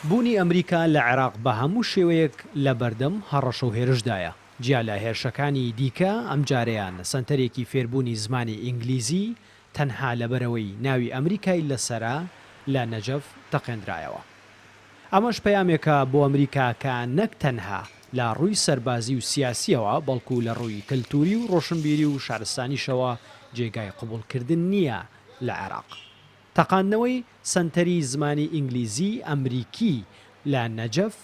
بوونی ئەمریکا لە عێراق بە هەموو شێوەیەک لە بەردەم هەڕەشە و هێرشدایە. جیا لە هێرشەکانی دیکە ئەم جارەیان سەنتەرێکی فێربوونی زمانی ئینگلیزی تەنها لەبەرەوەی ناوی ئەمریکای لەسەرا لە نەجەف تەقێنرایەوە. ئەمەش پەیامێکە بۆ ئەمریکا کە نەک تەنها لە ڕووی سەربازی و سیاسیەوە بەڵکو لە ڕووی کللتوری و ڕۆشنبیری و شارستانیشەوە جێگای قبولکردن نییە لە عێراق. تەقاندنەوەی سەنتەری زمانی ئینگلیزی ئەمریکی لە نەجەف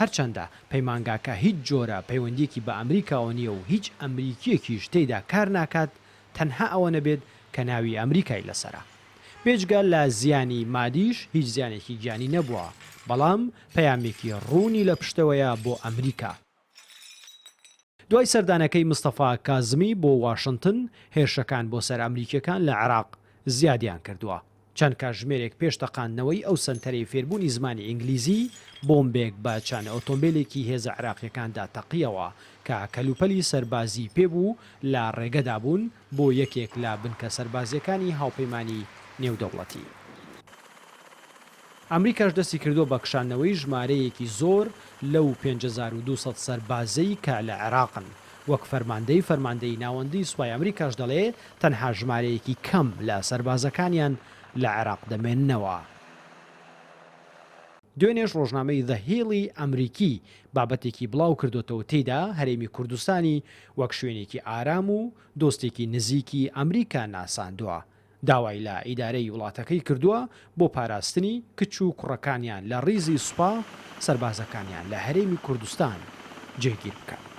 هەرچەندە پەیمانگاکە هیچ جۆرە پەیوەندیەکی بە ئەمریکاوە نییە و هیچ ئەمریکیەکیش تێیدا کار ناکات، تەنها ئەوە نەبێت کە ناوی ئەمریکای لەسەرە. پێشگە لە زیانی مادیش هیچ زیانێکی گیانی نەبووە، بەڵام پەیامێکی ڕوونی لە پشتەوەیە بۆ ئەمریکا. دوای سەردانەکەی مستەفا کازمی بۆ واشنگتن، هێرشەکان بۆ سەر ئەمریکیەکان لە عێراق زیادیان کردووە. چەند کاتژمێرێک پێش تەقاندنەوەی ئەو سەنتەرەی فێربوونی زمانی ئینگلیزی، بۆمبێک بە چانە ئۆتۆمبیلێکی هێزە عێراقیەکاندا تەقیەوە کە کەلوپەلی سەربازی پێبوو لە ڕێگەدا بوون بۆ یەکێک لە بنکە سەربازیەکانی هاوپەیمانی نێودەوڵەتی. ئەمریکاش دەستی کردو بە کشاندنەوەی ژمارەیەکی زۆر لەو 5200 سەربازەی کە لە عێراقن. وەک فەرماندەی ناوەندی سوپای ئەمریکاش دەڵێ تەنها ژمارەیەکی کەم لە سەربازەکانیان لە عێراق دەمێننەوە. دوێنێش ڕۆژنامەی The Hill ئەمریکی بابەتێکی بڵاو کردوتەوە، تێیدا هەرێمی کوردستانی وەک شوێنێکی ئارام و دۆستێکی نزیکی ئەمریکا ناساندووە. داوای لە ئیدارەی وڵاتەکەی کردووە بۆ پاراستنی کچ و کوڕەکانیان لە ڕیزی سوپا سەربازەکانیان لە هەرێمی کوردستان جێگیر بکەن.